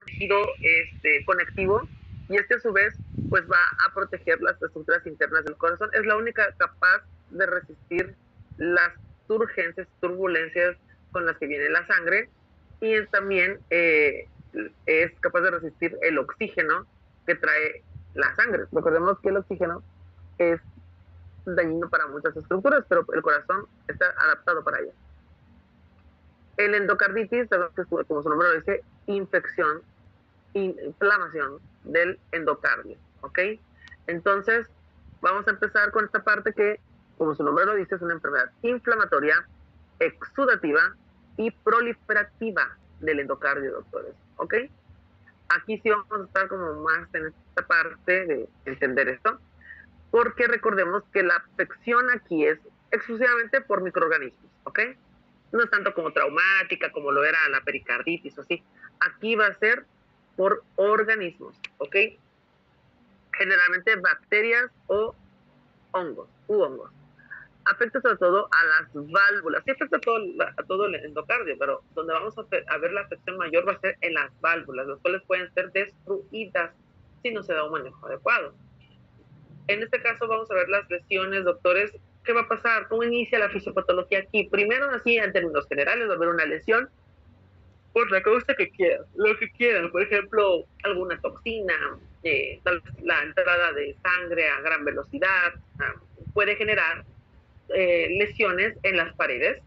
tejido conectivo, y a su vez pues va a proteger las estructuras internas del corazón. Es la única capaz de resistir las turbulencias con las que viene la sangre, y también es capaz de resistir el oxígeno que trae la sangre. Recordemos que el oxígeno es dañino para muchas estructuras, pero el corazón está adaptado para ello. El endocarditis, como su nombre lo dice, infección, inflamación del endocardio, ¿ok? Entonces, vamos a empezar con esta parte que, como su nombre lo dice, es una enfermedad inflamatoria, exudativa y proliferativa del endocardio, doctores, ¿ok? Aquí sí vamos a estar como más en esta parte de entender esto, porque recordemos que la afección aquí es exclusivamente por microorganismos, ¿ok? No es tanto como traumática, como lo era la pericarditis o así. Aquí va a ser por organismos, ¿ok? Generalmente bacterias o hongos. Afecta sobre todo a las válvulas. Sí afecta a todo el endocardio, pero donde vamos a ver la afección mayor va a ser en las válvulas, las cuales pueden ser destruidas si no se da un manejo adecuado. En este caso vamos a ver las lesiones, doctores. ¿Qué va a pasar? ¿Cómo inicia la fisiopatología aquí? Primero, así en términos generales, va a haber una lesión por la causa que quieran, lo que quieran. Por ejemplo, alguna toxina, la entrada de sangre a gran velocidad, puede generar lesiones en las paredes.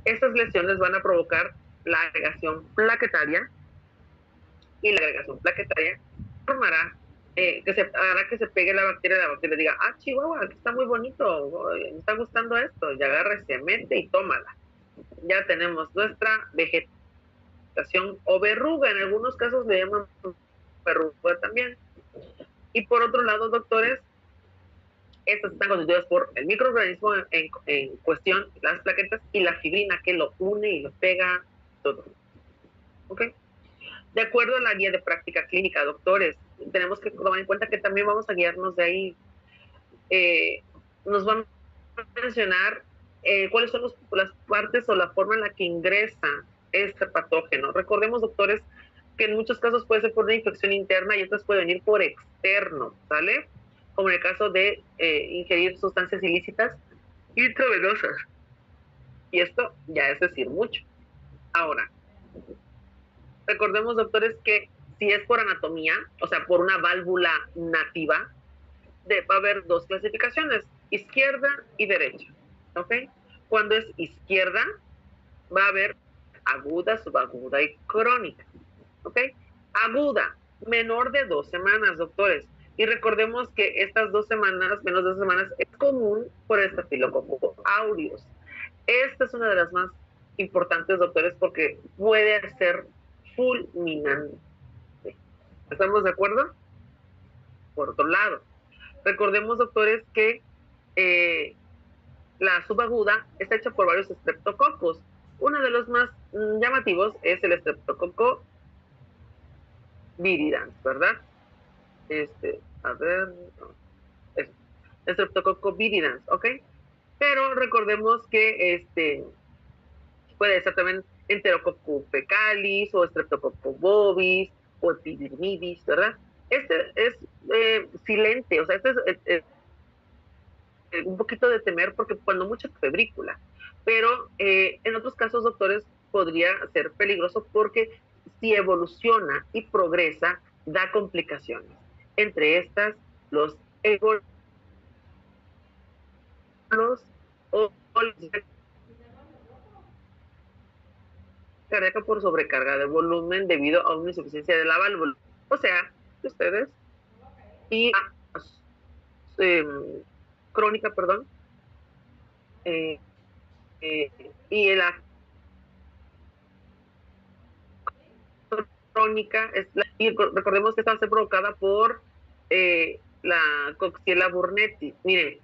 Estas lesiones van a provocar la agregación plaquetaria, y la agregación plaquetaria formará hará que se pegue la bacteria diga, ah, chihuahua, aquí está muy bonito, me está gustando esto, y agarra, se mete y tómala. Ya tenemos nuestra vegetación o verruga, en algunos casos le llaman verruga también. Y por otro lado, doctores, estas están constituidas por el microorganismo en cuestión, las plaquetas, y la fibrina que lo une y lo pega, todo. ¿Ok? De acuerdo a la guía de práctica clínica, doctores, tenemos que tomar en cuenta que también vamos a guiarnos de ahí. Nos van a mencionar cuáles son las partes o la forma en la que ingresa este patógeno. Recordemos, doctores, que en muchos casos puede ser por una infección interna y otras puede venir por externo, ¿sale? Como en el caso de ingerir sustancias ilícitas intravenosas. Y esto ya es decir mucho. Ahora, recordemos, doctores, que si es por anatomía, o sea, por una válvula nativa, va a haber dos clasificaciones, izquierda y derecha, ¿ok? Cuando es izquierda, va a haber aguda, subaguda y crónica, ¿ok? Aguda, menor de 2 semanas, doctores. Y recordemos que estas 2 semanas, menos de 2 semanas, es común por estafilococo aureus. Esta es una de las más importantes, doctores, porque puede ser fulminante. ¿Estamos de acuerdo? Por otro lado, recordemos, doctores, que la subaguda está hecha por varios estreptococos. Uno de los más llamativos es el estreptococo viridans, ¿verdad? A ver, es estreptococo viridans, ¿ok? Pero recordemos que puede ser también enterococo fecalis o estreptococo bovis o epidermidis, ¿verdad? Este es silente, o sea, un poquito de temer porque cuando mucha febrícula, pero en otros casos, doctores, podría ser peligroso porque si evoluciona y progresa, da complicaciones. Entre estas, los ébolos o cardíaca por sobrecarga de volumen debido a una insuficiencia de la válvula. O sea, ustedes, y eh, crónica, perdón, eh, y la crónica, y recordemos que esta va a ser provocada por la Coxiella burnetii. Miren,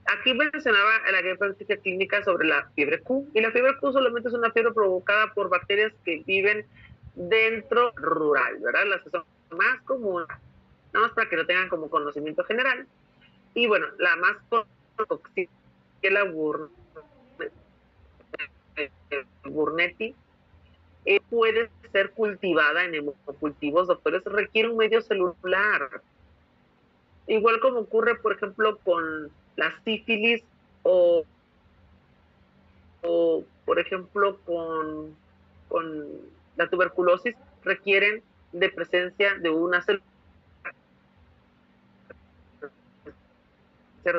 aquí mencionaba la guía práctica clínica sobre la fiebre Q, y la fiebre Q solamente es una fiebre provocada por bacterias que viven dentro rural, ¿verdad? Las que son más comunes, nada más para que lo tengan como conocimiento general. Y bueno, la más Coxiella burnetii puede ser cultivada en hemocultivos, doctores, requiere un medio celular. Igual como ocurre, por ejemplo, con la sífilis o, por ejemplo, con la tuberculosis, requieren de presencia de una célula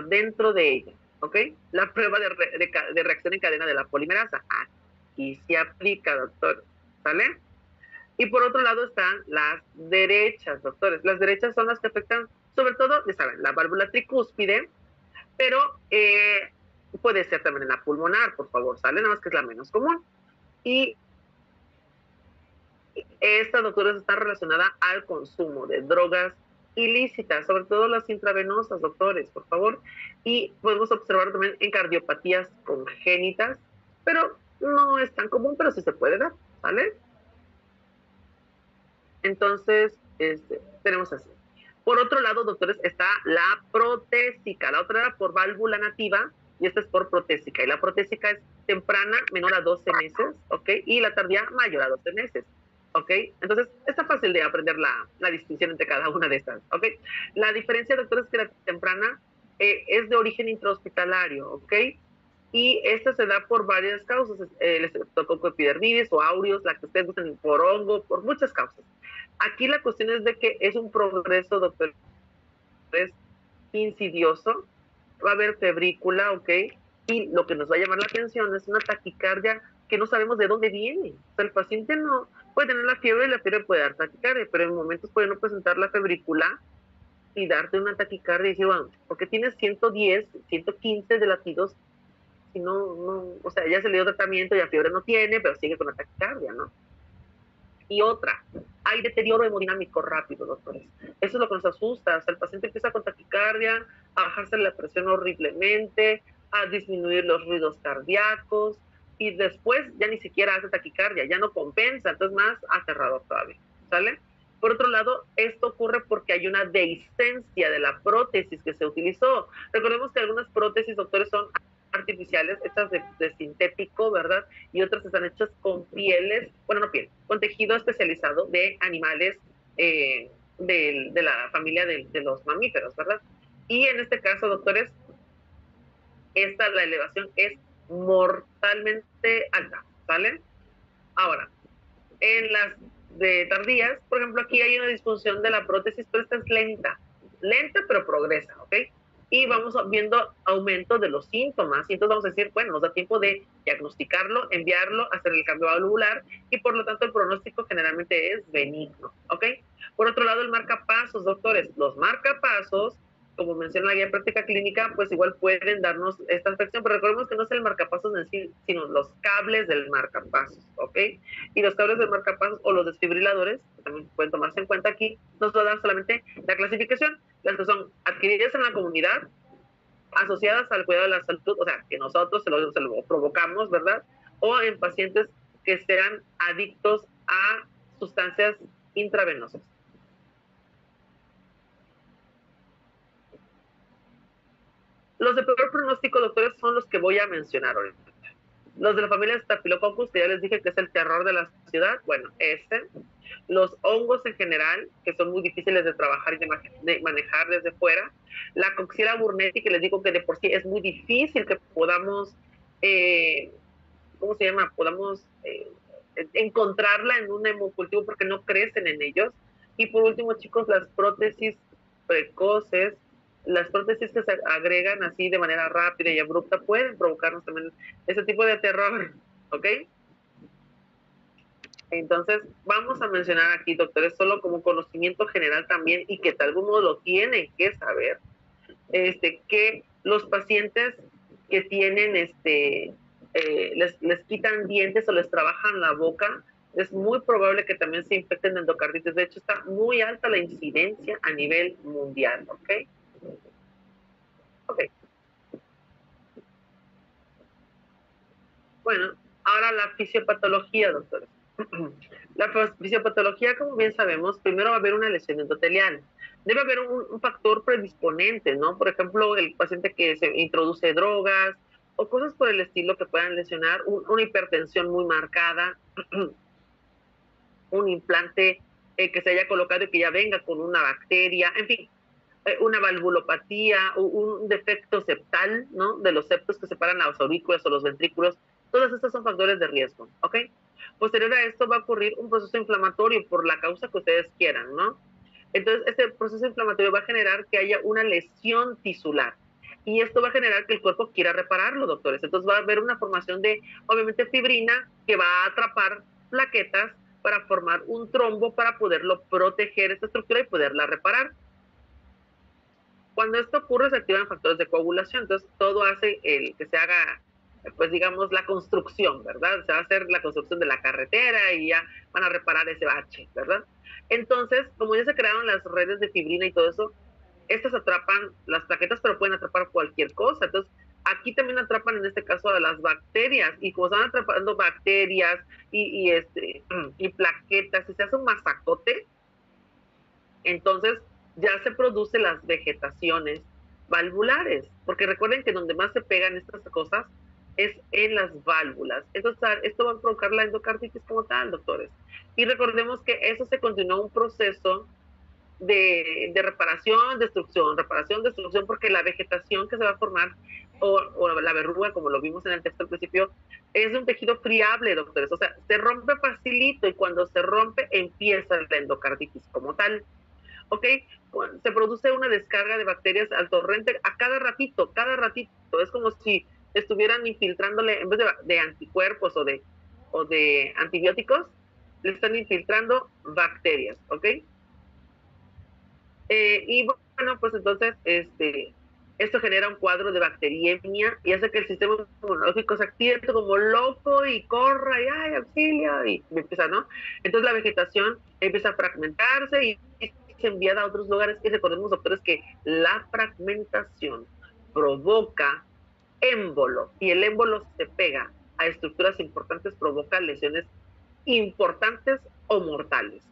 dentro de ella, ¿ok? La prueba de reacción en cadena de la polimerasa. Aquí se aplica, doctor, ¿sale? Y por otro lado están las derechas, doctores. Las derechas son las que afectan, sobre todo, ya saben, la válvula tricúspide, pero puede ser también en la pulmonar, por favor, ¿sale? Nada más que es la menos común. Y esta, doctores, está relacionada al consumo de drogas ilícitas, sobre todo las intravenosas, doctores, por favor. Y podemos observar también en cardiopatías congénitas, pero no es tan común, pero sí se puede dar, ¿vale? Entonces, tenemos así. Por otro lado, doctores, está la protésica. La otra era por válvula nativa y esta es por protésica. Y la protésica es temprana, menor a 12 meses, ¿ok? Y la tardía, mayor a 12 meses, ¿ok? Entonces, está fácil de aprender la distinción entre cada una de estas, ¿ok? La diferencia, doctores, es que la temprana es de origen intrahospitalario, ¿ok? Y esta se da por varias causas, el estreptococo epidermidis o aureus, la que ustedes gusten, por hongo, por muchas causas. Aquí la cuestión es de que es un progreso, doctor, es insidioso, va a haber febrícula, ¿ok? Y lo que nos va a llamar la atención es una taquicardia que no sabemos de dónde viene. O sea, el paciente no puede tener la fiebre y la fiebre puede dar taquicardia, pero en momentos puede no presentar la febrícula y darte una taquicardia y decir, bueno, porque tienes 110, 115 de latidos, si no, o sea, ya se le dio tratamiento y la fiebre no tiene, pero sigue con la taquicardia, ¿no? Y otra, hay deterioro hemodinámico rápido, doctores. Eso es lo que nos asusta. O sea, el paciente empieza con taquicardia, a bajarse la presión horriblemente, a disminuir los ruidos cardíacos y después ya ni siquiera hace taquicardia, ya no compensa, entonces más aterrador todavía, ¿sale? Por otro lado, esto ocurre porque hay una dehiscencia de la prótesis que se utilizó. Recordemos que algunas prótesis, doctores, son artificiales, hechas de sintético, ¿verdad? Y otras están hechas con pieles, bueno, no piel, con tejido especializado de animales de la familia de los mamíferos, ¿verdad? Y en este caso, doctores, la elevación es mortalmente alta, ¿vale? Ahora, en las de tardías, por ejemplo, aquí hay una disfunción de la prótesis, pero esta es lenta, lenta pero progresa, ¿ok? Y vamos viendo aumento de los síntomas, y entonces vamos a decir, bueno, nos da tiempo de diagnosticarlo, enviarlo, hacer el cambio valvular, y por lo tanto el pronóstico generalmente es benigno, ¿ok? Por otro lado, el marcapasos, doctores, los marcapasos, como menciona la guía práctica clínica, pues igual pueden darnos esta afección, pero recordemos que no es el marcapasos en sí, sino los cables del marcapasos, ¿ok? Y los cables del marcapasos o los desfibriladores, que también pueden tomarse en cuenta aquí, nos va a dar solamente la clasificación, las que son adquiridas en la comunidad, asociadas al cuidado de la salud, o sea, que nosotros se lo provocamos, ¿verdad? O en pacientes que sean adictos a sustancias intravenosas. Los de peor pronóstico, doctores, son los que voy a mencionar ahorita. Los de la familia Staphylococcus, que ya les dije que es el terror de la ciudad, bueno, los hongos en general, que son muy difíciles de trabajar y de manejar desde fuera, la Coxiella burnetii, que les digo que de por sí es muy difícil que podamos, ¿cómo se llama? Podamos encontrarla en un hemocultivo porque no crecen en ellos. Y por último, chicos, las prótesis precoces, las prótesis que se agregan así de manera rápida y abrupta pueden provocarnos también ese tipo de terror, ¿ok? Entonces, vamos a mencionar aquí, doctores, solo como conocimiento general también y que de algún modo lo tienen que saber, que los pacientes que tienen, les quitan dientes o les trabajan la boca, es muy probable que también se infecten de endocarditis. De hecho, está muy alta la incidencia a nivel mundial, ¿ok? Ok. Bueno, ahora la fisiopatología, doctores. La fisiopatología, como bien sabemos, primero va a haber una lesión endotelial. Debe haber un factor predisponente, ¿no? Por ejemplo, el paciente que se introduce drogas o cosas por el estilo que puedan lesionar, una hipertensión muy marcada, un implante que se haya colocado y que ya venga con una bacteria, en fin, una valvulopatía, un defecto septal, ¿no? De los septos que separan las aurículas o los ventrículos. Todos estos son factores de riesgo, ¿ok? Posterior a esto va a ocurrir un proceso inflamatorio por la causa que ustedes quieran, ¿no? Entonces, este proceso inflamatorio va a generar que haya una lesión tisular. Y esto va a generar que el cuerpo quiera repararlo, doctores. Entonces va a haber una formación de, obviamente, fibrina que va a atrapar plaquetas para formar un trombo para poderlo proteger esta estructura y poderla reparar. Cuando esto ocurre, se activan factores de coagulación. Entonces, todo hace el que se haga, pues digamos, la construcción, ¿verdad? Se va a hacer la construcción de la carretera y ya van a reparar ese bache, ¿verdad? Entonces, como ya se crearon las redes de fibrina y todo eso, estas atrapan las plaquetas, pero pueden atrapar cualquier cosa. Entonces, aquí también atrapan en este caso a las bacterias. Y como están atrapando bacterias y plaquetas, y se hace un masacote, entonces ya se producen las vegetaciones valvulares, porque recuerden que donde más se pegan estas cosas es en las válvulas. Entonces, esto va a provocar la endocarditis como tal, doctores. Y recordemos que eso se continuó un proceso de reparación, destrucción, porque la vegetación que se va a formar, o la verruga, como lo vimos en el texto al principio, es un tejido friable, doctores. O sea, se rompe facilito y cuando se rompe empieza la endocarditis como tal. ¿Ok? Se produce una descarga de bacterias al torrente a cada ratito. Es como si estuvieran infiltrándole, en vez de anticuerpos o de antibióticos, le están infiltrando bacterias, ¿ok? Y bueno, pues entonces, esto genera un cuadro de bacteriemia y hace que el sistema inmunológico se active como loco y corra y ¡ay, auxilio! Y empieza, ¿no? Entonces la vegetación empieza a fragmentarse y es enviada a otros lugares. Y recordemos, doctores, que la fragmentación provoca émbolo y el émbolo se pega a estructuras importantes, provoca lesiones importantes o mortales.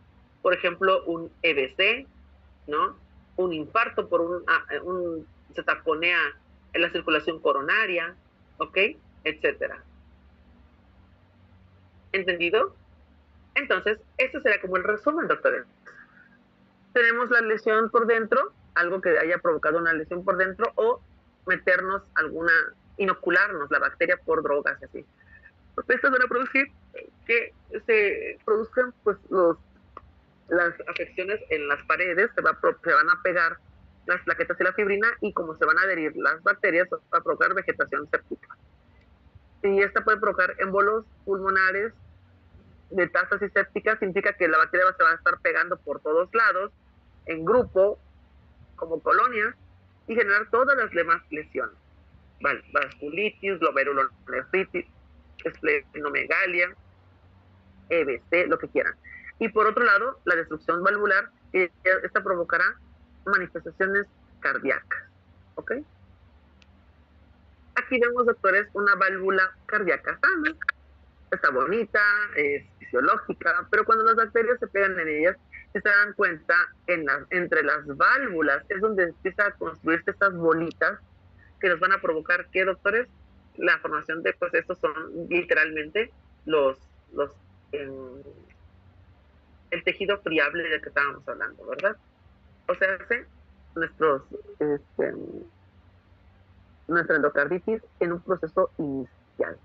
Por ejemplo, un EBC, ¿no? Un infarto por se taponea en la circulación coronaria, ¿ok? Etcétera. ¿Entendido? Entonces, esto será como el resumen, doctores. Tenemos la lesión por dentro, algo que haya provocado una lesión por dentro, o meternos inocularnos la bacteria por drogas, así. Porque estas van a producir que se produzcan, pues, las afecciones en las paredes, se van a pegar las plaquetas y la fibrina, y como se van a adherir las bacterias, va a provocar vegetación séptica. Y esta puede provocar émbolos pulmonares, metástasis sépticas, significa que la bacteria se va a estar pegando por todos lados, en grupo, como colonias, y generar todas las demás lesiones. Vasculitis, glomerulonefritis, esplenomegalia, EBC, lo que quieran. Y por otro lado, la destrucción valvular, esta provocará manifestaciones cardíacas. ¿Ok? Aquí vemos, doctores, una válvula cardíaca sana. Está bonita, es fisiológica, pero cuando las bacterias se pegan en ellas, se dan cuenta entre las válvulas es donde empieza a construirse estas bolitas que nos van a provocar, ¿qué, doctores? La formación de, pues estos son literalmente los eh, el tejido friable del que estábamos hablando, ¿verdad? O sea, nuestros, este, nuestra endocarditis en un proceso inicial.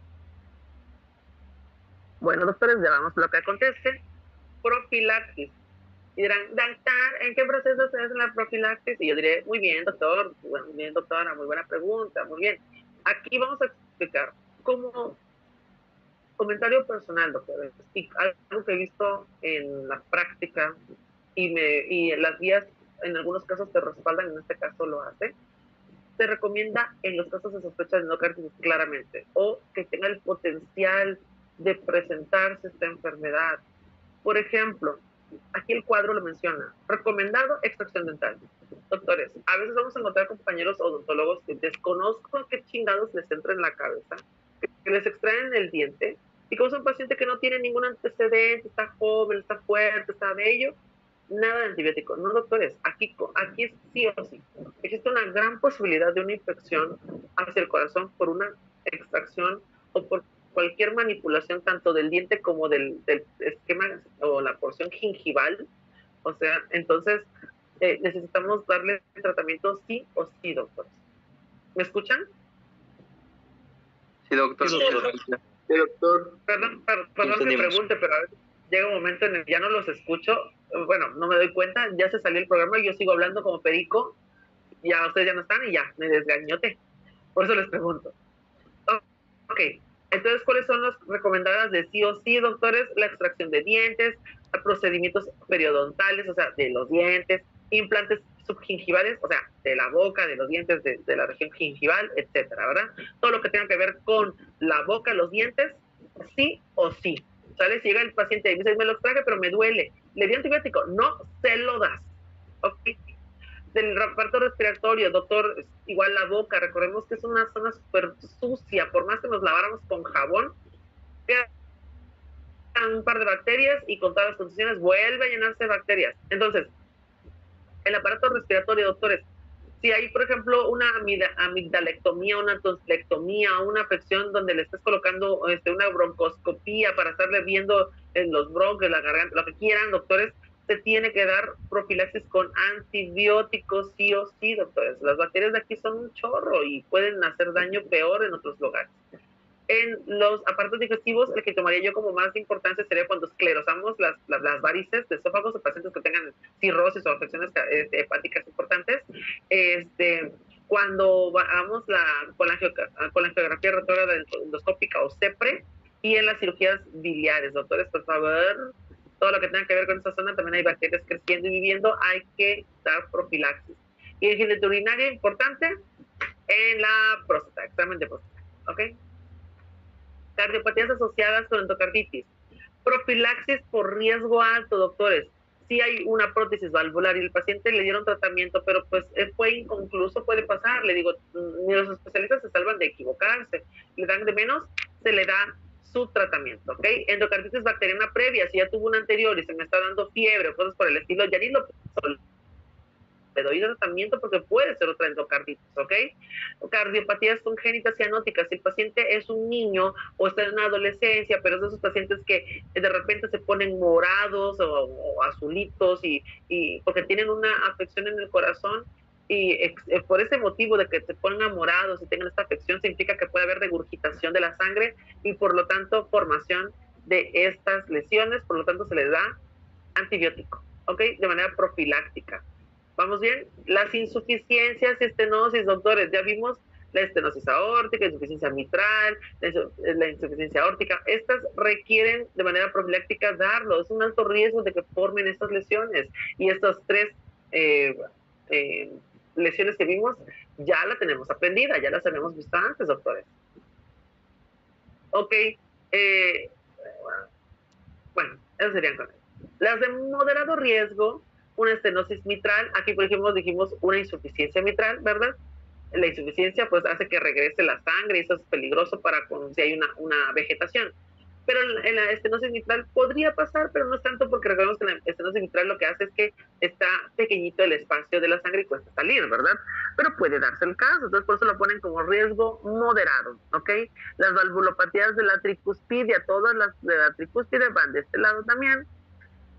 Bueno, doctores, ya vamos a lo que acontece. Profilaxis. Y dirán, doctor, ¿en qué proceso se hace la profilaxis? Y yo diré, muy bien, doctor, muy bien, doctora, muy buena pregunta, muy bien. Aquí vamos a explicar como comentario personal, doctor, y algo que he visto en la práctica y las guías en algunos casos te respaldan, en este caso lo hace. Se recomienda en los casos de sospecha de endocarditis claramente, o que tenga el potencial de presentarse esta enfermedad. Por ejemplo, aquí el cuadro lo menciona, recomendado extracción dental. Doctores, a veces vamos a encontrar compañeros odontólogos que desconozco qué chingados les entra en la cabeza, que les extraen el diente, y como es un paciente que no tiene ningún antecedente, está joven, está fuerte, está bello, nada de antibiótico. No, doctores, aquí es sí o sí. Existe una gran posibilidad de una infección hacia el corazón por una extracción o por cualquier manipulación tanto del diente como del esquema o la porción gingival. O sea, entonces necesitamos darle tratamiento sí o sí, doctores. ¿Me escuchan? Sí, doctor. Sí, doctor. Sí, doctor. Perdón que pregunte, pero a veces llega un momento en el que ya no los escucho. Bueno, no me doy cuenta, ya se salió el programa y yo sigo hablando como perico. Ya ustedes ya no están y ya, me desgañote. Por eso les pregunto. Ok, entonces, ¿cuáles son las recomendadas de sí o sí, doctores? La extracción de dientes, procedimientos periodontales, o sea, de los dientes, implantes subgingivales, o sea, de la boca, de los dientes, de la región gingival, etcétera, ¿verdad? Todo lo que tenga que ver con la boca, los dientes, sí o sí. ¿Sale? Si llega el paciente y me dice, me lo extraje, pero me duele, ¿le di antibiótico? No, se lo das. ¿Ok? Del reparto respiratorio, doctor, igual la boca, recordemos que es una zona súper sucia, por más que nos laváramos con jabón, quedan un par de bacterias y con todas las condiciones vuelve a llenarse de bacterias. Entonces, el aparato respiratorio, doctores, si hay, por ejemplo, una amigdalectomía, una tonsilectomía, una afección donde le estés colocando una broncoscopía para estarle viendo en los bronquios, la garganta, lo que quieran, doctores, se tiene que dar profilaxis con antibióticos sí o sí, doctores. Las bacterias de aquí son un chorro y pueden hacer daño peor en otros lugares. En los aparatos digestivos, el que tomaría yo como más importancia sería cuando esclerosamos las varices de esófagos de pacientes que tengan cirrosis o afecciones hepáticas importantes. Cuando vamos con la angiografía retrógrada endoscópica o CEPRE, y en las cirugías biliares, doctores, por favor, todo lo que tenga que ver con esa zona, también hay bacterias creciendo y viviendo, hay que dar profilaxis. Y el genitourinario importante en la próstata, examen de próstata, ¿ok? Cardiopatías asociadas con endocarditis. Profilaxis por riesgo alto, doctores. Si hay una prótesis valvular y el paciente le dieron tratamiento, pero pues fue inconcluso, puede pasar. Le digo, ni los especialistas se salvan de equivocarse. Le dan de menos, se le da su tratamiento, ¿ok? Endocarditis bacteriana previa, si ya tuvo una anterior y se me está dando fiebre o cosas por el estilo, ya ni lo le doy tratamiento porque puede ser otra endocarditis, ¿ok? Cardiopatías congénitas cianóticas, si el paciente es un niño o está en una adolescencia, pero es de esos pacientes que de repente se ponen morados o azulitos y porque tienen una afección en el corazón y por ese motivo de que se pongan morados y tengan esta afección, significa que puede haber regurgitación de la sangre y por lo tanto formación de estas lesiones, por lo tanto se les da antibiótico, ¿ok? De manera profiláctica. ¿Vamos bien? Las insuficiencias y estenosis, doctores, ya vimos la estenosis aórtica, la insuficiencia mitral, la insuficiencia aórtica. Estas requieren de manera profiláctica darlo. Es un alto riesgo de que formen estas lesiones. Y estas tres lesiones que vimos ya la tenemos aprendida, ya las habíamos visto antes, doctores. Ok. Bueno, esas serían con él. Las de moderado riesgo, una estenosis mitral, aquí por ejemplo dijimos una insuficiencia mitral, ¿verdad? La insuficiencia pues hace que regrese la sangre y eso es peligroso para si hay una vegetación. Pero en la estenosis mitral podría pasar, pero no es tanto porque recordemos que la estenosis mitral lo que hace es que está pequeñito el espacio de la sangre y cuesta salir, ¿verdad? Pero puede darse el caso, entonces por eso lo ponen como riesgo moderado, ¿ok? Las valvulopatías de la tricuspidia, todas las de la tricuspide van de este lado también.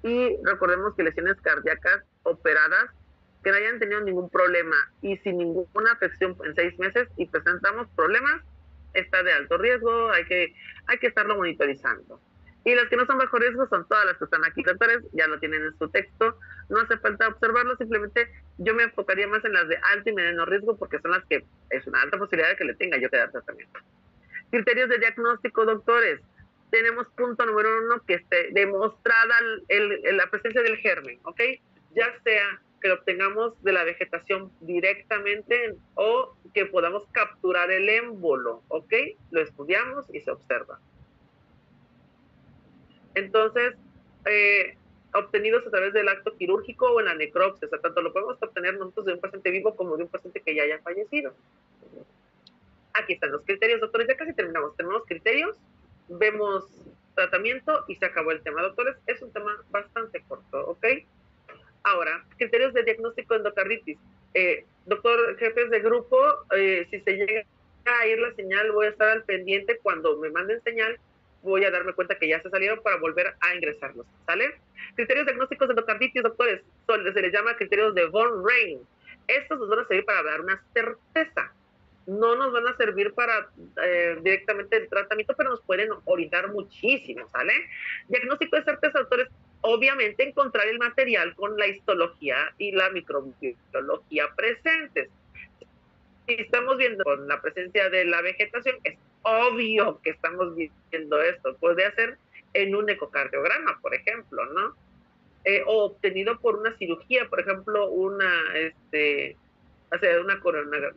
Y recordemos que lesiones cardíacas operadas que no hayan tenido ningún problema y sin ninguna afección en 6 meses y presentamos problemas, está de alto riesgo, hay que estarlo monitorizando. Y las que no son bajo riesgo son todas las que están aquí, doctores, ya lo tienen en su texto, no hace falta observarlo, simplemente yo me enfocaría más en las de alto y mediano riesgo porque son las que es una alta posibilidad de que le tenga yo que dar tratamiento. Criterios de diagnóstico, doctores. Tenemos punto número 1 que esté demostrada la presencia del germen, ¿ok? Ya sea que lo obtengamos de la vegetación directamente o que podamos capturar el émbolo, ¿ok? Lo estudiamos y se observa. Entonces, obtenidos a través del acto quirúrgico o en la necropsia, o sea, tanto lo podemos obtener nosotros de un paciente vivo como de un paciente que ya haya fallecido. Aquí están los criterios, doctores, ya casi terminamos. Tenemos criterios, vemos tratamiento y se acabó el tema, doctores. Es un tema bastante corto, ¿ok? Ahora, criterios de diagnóstico de endocarditis. Doctor, jefes de grupo, si se llega a ir la señal, voy a estar al pendiente. Cuando me manden señal, voy a darme cuenta que ya se salieron para volver a ingresarlos, ¿sale? Criterios diagnósticos de endocarditis, doctores, se les llama criterios de von Rein. Estos nos van a servir para dar una certeza. No nos van a servir para directamente el tratamiento, pero nos pueden orientar muchísimo, ¿sale? Diagnóstico de certeza, doctores, obviamente encontrar el material con la histología y la microbiología presentes. Si estamos viendo con la presencia de la vegetación, es obvio que estamos viendo esto. Puede ser en un ecocardiograma, por ejemplo, ¿no? O obtenido por una cirugía, por ejemplo, hacer una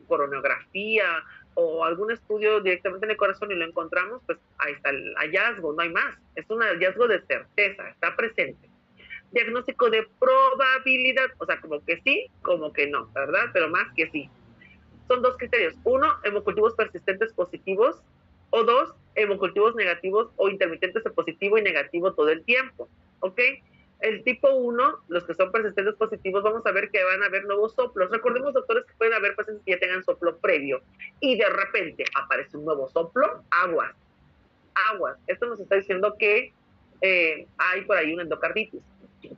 coronografía o algún estudio directamente en el corazón y lo encontramos, pues ahí está el hallazgo, no hay más. Es un hallazgo de certeza, está presente. Diagnóstico de probabilidad, o sea, como que sí, como que no, ¿verdad? Pero más que sí. Son dos criterios. Uno, hemocultivos persistentes positivos, o dos, hemocultivos negativos o intermitentes de positivo y negativo todo el tiempo. ¿Ok? El tipo 1, los que son persistentes positivos, vamos a ver que van a haber nuevos soplos. Recordemos, doctores, que pueden haber pacientes que ya tengan soplo previo y de repente aparece un nuevo soplo. Aguas, aguas. Esto nos está diciendo que hay por ahí una endocarditis.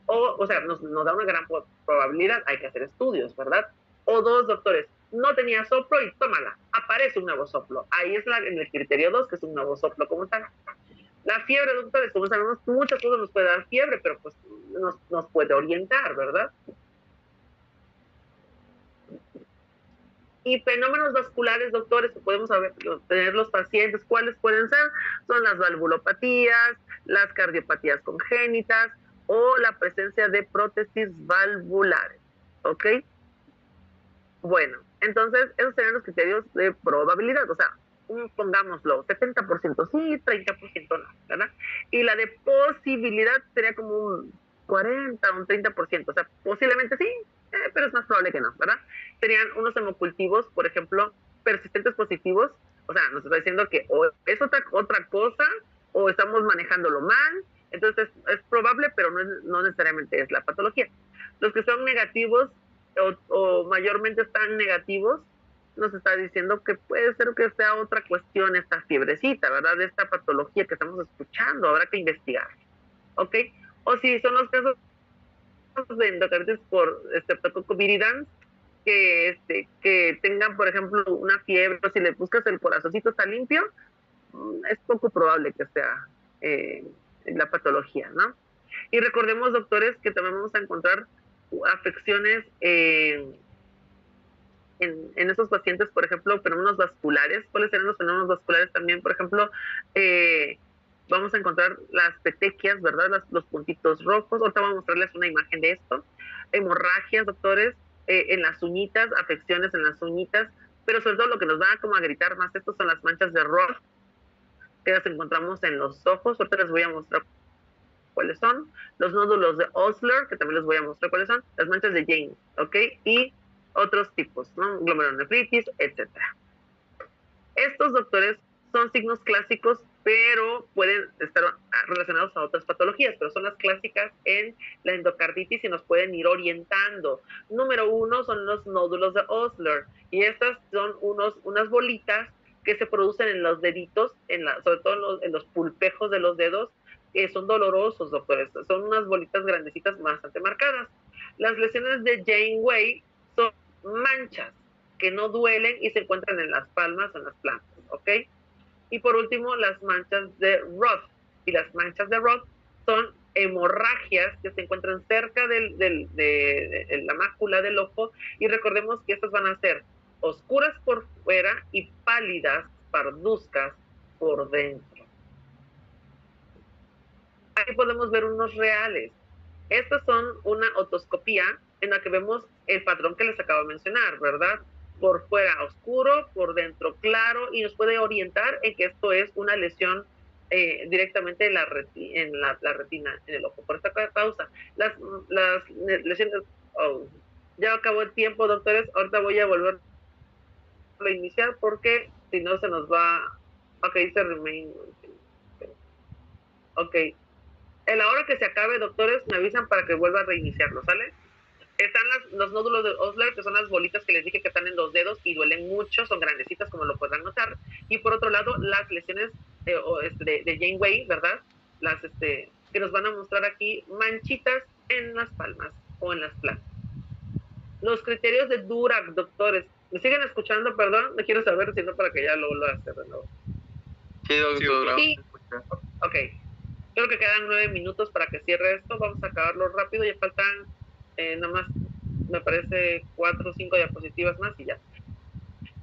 O sea, nos da una gran probabilidad, hay que hacer estudios, ¿verdad? O dos, doctores, no tenía soplo y tómala, aparece un nuevo soplo. Ahí es en el criterio 2, que es un nuevo soplo como tal. La fiebre, doctores, como sabemos, muchas cosas nos puede dar fiebre, pero pues nos puede orientar, ¿verdad? Y fenómenos vasculares, doctores, que podemos tener los pacientes, ¿cuáles pueden ser? Son las valvulopatías, las cardiopatías congénitas o la presencia de prótesis valvulares, ¿ok? Bueno, entonces esos serían los criterios de probabilidad, o sea, pongámoslo, 70% sí, 30% no, ¿verdad? Y la de posibilidad sería como un 40, un 30%, o sea, posiblemente sí, pero es más probable que no, ¿verdad? Serían unos hemocultivos, por ejemplo, persistentes positivos, o sea, nos está diciendo que o es otra cosa o estamos manejándolo mal, entonces es probable, pero no necesariamente es la patología. Los que son negativos o mayormente están negativos, nos está diciendo que puede ser que sea otra cuestión esta fiebrecita, ¿verdad? De esta patología que estamos escuchando, habrá que investigar, ¿ok? O si son los casos de endocarditis por Streptococcus viridans, que tengan, por ejemplo, una fiebre, o si le buscas el corazoncito está limpio, es poco probable que sea la patología, ¿no? Y recordemos, doctores, que también vamos a encontrar afecciones en esos pacientes, por ejemplo, fenómenos vasculares. ¿Cuáles serán los fenómenos vasculares también? Por ejemplo, vamos a encontrar las petequias, ¿verdad? Los puntitos rojos. Ahorita vamos a mostrarles una imagen de esto. Hemorragias, doctores, en las uñitas, afecciones en las uñitas, pero sobre todo lo que nos va como a gritar más esto son las manchas de Roth, que las encontramos en los ojos. Ahorita les voy a mostrar cuáles son. Los nódulos de Osler, que también les voy a mostrar cuáles son. Las manchas de James, ¿ok? Y otros tipos, ¿no? Glomerulonefritis, etcétera. Estos, doctores, son signos clásicos, pero pueden estar relacionados a otras patologías, pero son las clásicas en la endocarditis y nos pueden ir orientando. Número 1 son los nódulos de Osler, y estas son unas bolitas que se producen en los deditos, sobre todo en los pulpejos de los dedos, que son dolorosos, doctores. Son unas bolitas grandecitas bastante marcadas. Las lesiones de Janeway son manchas que no duelen y se encuentran en las palmas o en las plantas, ¿ok? Y por último, las manchas de Roth. Y las manchas de Roth son hemorragias que se encuentran cerca de la mácula del ojo, y recordemos que estas van a ser oscuras por fuera y pálidas, parduzcas por dentro. Ahí podemos ver unos reales. Estas son una otoscopía en la que vemos el patrón que les acabo de mencionar, ¿verdad? Por fuera oscuro, por dentro claro, y nos puede orientar en que esto es una lesión directamente en la retina, en el ojo. Por esta causa, las lesiones... Oh, ya acabó el tiempo, doctores. Ahorita voy a volver a iniciar porque si no se nos va... Ok, dice remain. Ok. En la hora que se acabe, doctores, me avisan para que vuelva a reiniciarlo, ¿sale? Están los nódulos de Osler, que son las bolitas que les dije que están en los dedos y duelen mucho, son grandecitas como lo podrán notar. Y por otro lado, las lesiones de Janeway, ¿verdad? Las que nos van a mostrar aquí manchitas en las palmas o en las plantas. Los criterios de Durac, doctores. ¿Me siguen escuchando? Perdón, no quiero saber, sino para que ya lo vuelva a hacer de nuevo. Sí, doctor. Sí. Ok. Creo que quedan 9 minutos para que cierre esto. Vamos a acabarlo rápido. Ya faltan nada más, me parece, 4 o 5 diapositivas más y ya.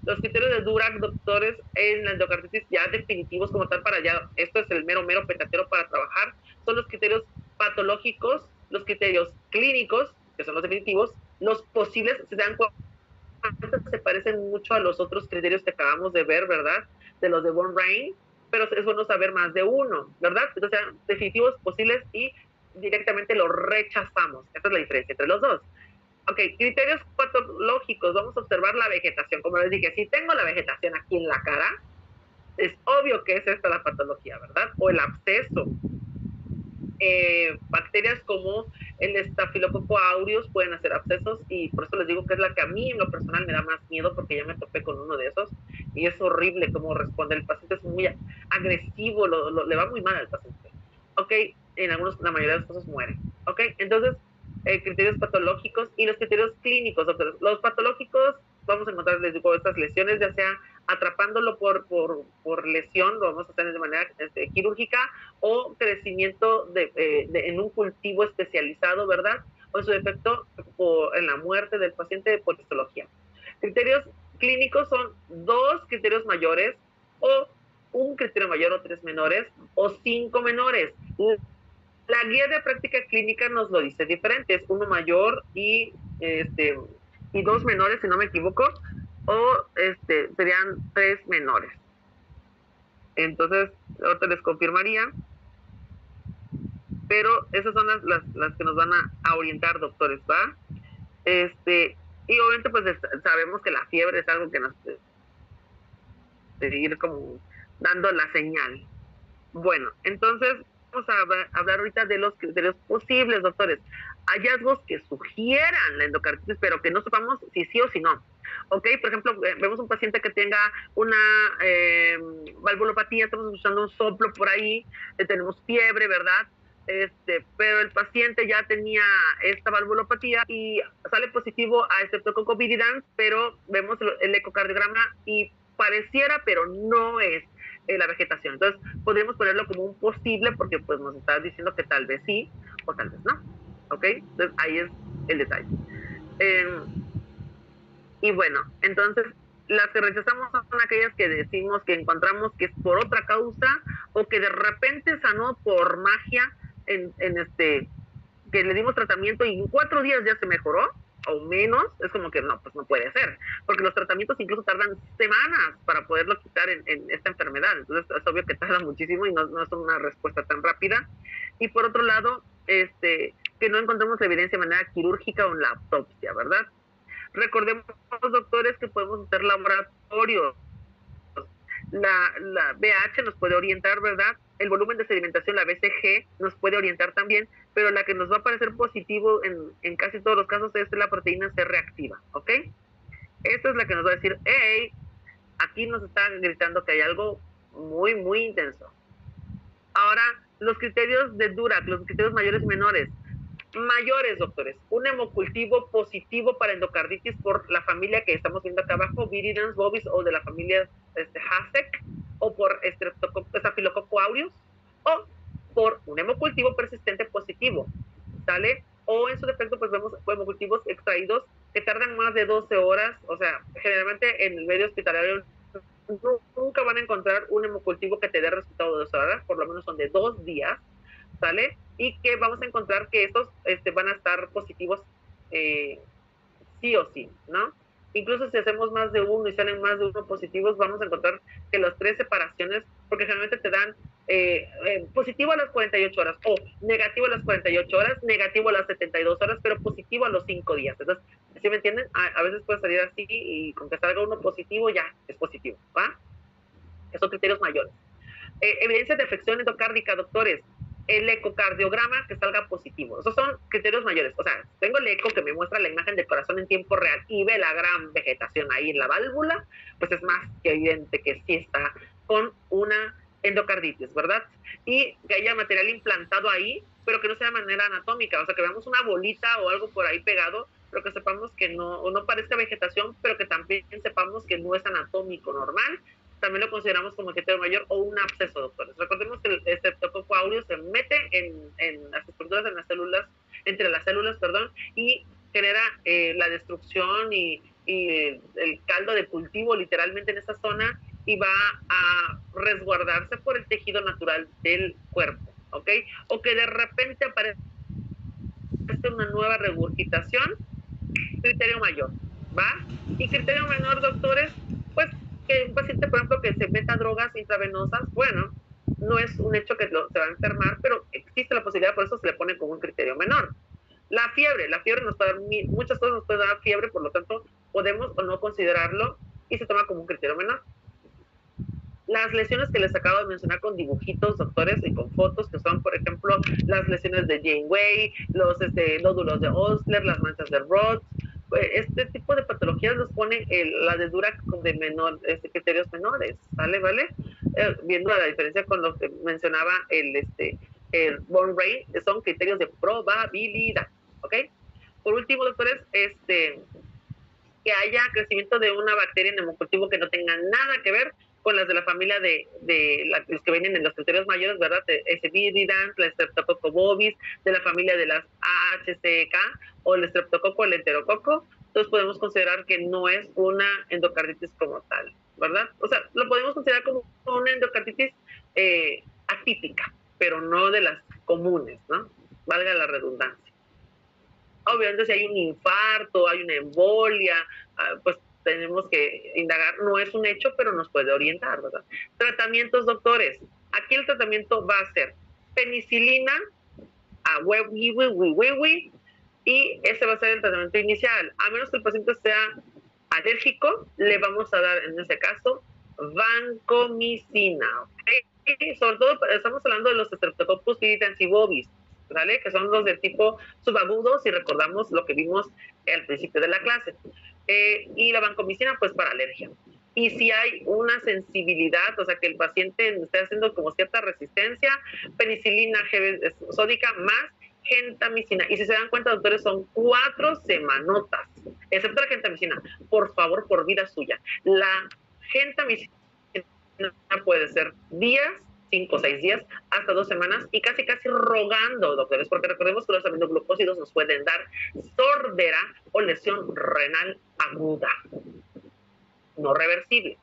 Los criterios de Durac, doctores, en la endocarditis ya definitivos como tal para ya, esto es el mero petatero para trabajar, son los criterios patológicos, los criterios clínicos, que son los definitivos, los posibles, se dan cuenta, se parecen mucho a los otros criterios que acabamos de ver, ¿verdad? De los de Von Rain, pero es bueno saber más de uno, ¿verdad? Entonces, definitivos, posibles y directamente los rechazamos. Esa es la diferencia entre los dos. Ok, criterios patológicos. Vamos a observar la vegetación. Como les dije, si tengo la vegetación aquí en la cara, es obvio que es esta la patología, ¿verdad? O el absceso. Bacterias como el Staphylococcus aureus pueden hacer abscesos y por eso les digo que es la que a mí en lo personal me da más miedo porque ya me topé con uno de esos y es horrible cómo responde. El paciente es muy agresivo, le va muy mal al paciente. Ok, en algunos, la mayoría de los casos muere. Ok, entonces, criterios patológicos y los criterios clínicos. Los patológicos, vamos a encontrar, les digo, estas lesiones, ya sea atrapándolo por lesión, lo vamos a hacer de manera quirúrgica, o crecimiento en un cultivo especializado, ¿verdad? O en su defecto, en la muerte del paciente por histología. Criterios clínicos son 2 criterios mayores, o un criterio mayor o 3 menores, o 5 menores. La guía de práctica clínica nos lo dice diferente, es 1 mayor y 2 menores, si no me equivoco, o serían 3 menores. Entonces, ahorita les confirmaría, pero esas son las que nos van a orientar, doctores, ¿va? Y obviamente pues sabemos que la fiebre es algo que nos ir como dando la señal. Bueno, entonces vamos a hablar ahorita de los criterios posibles, doctores. Hallazgos que sugieran la endocarditis, pero que no sepamos si sí o si no. Ok, por ejemplo, vemos un paciente que tenga una valvulopatía, estamos escuchando un soplo por ahí, tenemos fiebre, ¿verdad? Pero el paciente ya tenía esta valvulopatía y sale positivo a Streptococcus viridans, pero vemos el ecocardiograma y pareciera, pero no es la vegetación. Entonces, podríamos ponerlo como un posible porque pues nos está diciendo que tal vez sí o tal vez no. ¿Ok? Entonces, ahí es el detalle. Y bueno, entonces, las que rechazamos son aquellas que decimos que encontramos que es por otra causa o que de repente sanó por magia que le dimos tratamiento y en 4 días ya se mejoró o menos, es como que no, pues no puede ser, porque los tratamientos incluso tardan semanas para poderlo quitar en esta enfermedad, entonces es obvio que tarda muchísimo y no es una respuesta tan rápida. Y por otro lado, que no encontramos evidencia de manera quirúrgica o en la autopsia, ¿verdad? Recordemos, doctores, que podemos hacer laboratorios. La BH nos puede orientar, ¿verdad? El volumen de sedimentación, la BCG, nos puede orientar también, pero la que nos va a parecer positivo en casi todos los casos es la proteína C reactiva, ¿ok? Esta es la que nos va a decir, hey, aquí nos están gritando que hay algo muy, muy intenso. Ahora, los criterios de Durac, los criterios mayores y menores. Mayores, doctores, un hemocultivo positivo para endocarditis por la familia que estamos viendo acá abajo, Viridans bovis, o de la familia Hasek, o por Staphylococcus aureus, o por un hemocultivo persistente positivo, ¿sale? O en su defecto, pues vemos hemocultivos extraídos que tardan más de 12 horas, o sea, generalmente en el medio hospitalario nunca van a encontrar un hemocultivo que te dé resultado de 12 horas, por lo menos son de 2 días, ¿sale? Y que vamos a encontrar que estos van a estar positivos sí o sí, ¿no? Incluso si hacemos más de uno y salen más de uno positivos, vamos a encontrar que las 3 separaciones, porque generalmente te dan positivo a las 48 horas o negativo a las 48 horas, negativo a las 72 horas, pero positivo a los 5 días. Entonces, ¿sí me entienden? A veces puede salir así y con que salga uno positivo ya es positivo, ¿va? Esos son criterios mayores. Evidencia de afección endocárdica, doctores. el ecocardiograma que salga positivo. Esos son criterios mayores. O sea, tengo el eco que me muestra la imagen del corazón en tiempo real y ve la gran vegetación ahí en la válvula, pues es más que evidente que sí está con una endocarditis, ¿verdad? Y que haya material implantado ahí, pero que no sea de manera anatómica. O sea, que veamos una bolita o algo por ahí pegado, pero que sepamos que no, o no parezca vegetación, pero que también sepamos que no es anatómico normal. También lo consideramos como criterio mayor o un absceso, doctores. Recordemos que el Streptococcus aureus se mete en las estructuras de las células, entre las células, perdón, y genera la destrucción y el caldo de cultivo literalmente en esa zona y va a resguardarse por el tejido natural del cuerpo, ¿ok? O que de repente aparece una nueva regurgitación, criterio mayor, ¿va? Y criterio menor, doctores, pues que un paciente, por ejemplo, que se meta drogas intravenosas, bueno, no es un hecho que se va a enfermar, pero existe la posibilidad, por eso se le pone como un criterio menor. La fiebre nos puede dar, muchas cosas nos puede dar fiebre, por lo tanto, podemos o no considerarlo y se toma como un criterio menor. Las lesiones que les acabo de mencionar con dibujitos, doctores, y con fotos, que son, por ejemplo, las lesiones de Janeway, los nódulos de Osler, las manchas de Roth, este tipo de patologías los pone la de Durac de menor, criterios menores, ¿vale? Viendo la diferencia con lo que mencionaba el Born Rate, que son criterios de probabilidad, ¿ok? Por último, doctores, que haya crecimiento de una bacteria en hemocultivo que no tenga nada que ver con las de la familia de los que vienen en los criterios mayores, ¿verdad? Ese viridans, la Streptococcus bovis, de la familia de las AHCK o el Streptococcus, el enterococo. Entonces podemos considerar que no es una endocarditis como tal, ¿verdad? O sea, lo podemos considerar como una endocarditis atípica, pero no de las comunes, ¿no? Valga la redundancia. Obviamente si hay un infarto, hay una embolia, pues tenemos que indagar, no es un hecho, pero nos puede orientar, ¿verdad? Tratamientos, doctores. Aquí el tratamiento va a ser penicilina, y ese va a ser el tratamiento inicial. A menos que el paciente sea alérgico, le vamos a dar en ese caso vancomicina, ¿ok? Sobre todo estamos hablando de los Streptococcus viridans y bovis, ¿vale? Que son los de tipo subagudo, si recordamos lo que vimos al principio de la clase. Y la vancomicina, pues para alergia. Y si hay una sensibilidad, o sea, que el paciente esté haciendo como cierta resistencia, penicilina sódica más gentamicina. Y si se dan cuenta, doctores, son 4 semanotas, excepto la gentamicina. Por favor, por vida suya. La gentamicina puede ser días, 5 o 6 días, hasta 2 semanas, y casi rogando, doctores, porque recordemos que los aminoglucósidos nos pueden dar sordera o lesión renal aguda, no reversible.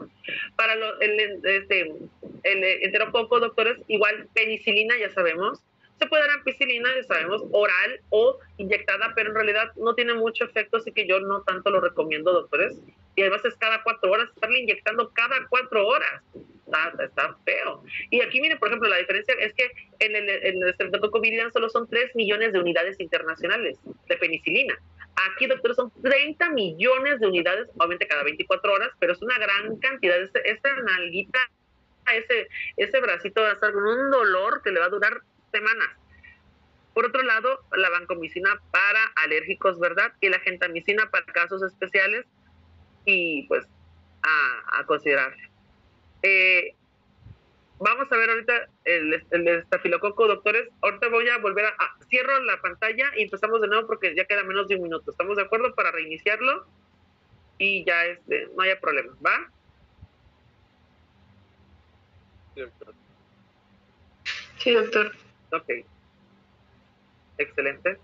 Para el enterococo, doctores, igual penicilina, ya sabemos, se puede dar ampicilina, ya sabemos, oral o inyectada, pero en realidad no tiene mucho efecto, así que yo no tanto lo recomiendo, doctores. Y además es cada 4 horas, estarle inyectando cada 4 horas. Está feo. Y aquí, miren, por ejemplo, la diferencia es que en el Streptococcus viridans solo son 3 millones de unidades internacionales de penicilina. Aquí, doctores, son 30 millones de unidades, obviamente cada 24 horas, pero es una gran cantidad. Esta nalguita, ese bracito va a estar con un dolor que le va a durar semanas. Por otro lado, la vancomicina para alérgicos, ¿verdad? Y la gentamicina para casos especiales y pues a considerar. Vamos a ver ahorita el estafilococo, doctores. Ahorita voy a volver cierro la pantalla y empezamos de nuevo porque ya queda menos de un minuto. ¿Estamos de acuerdo para reiniciarlo? Y ya no haya problema, ¿va? Sí, doctor. Ok. Excelente.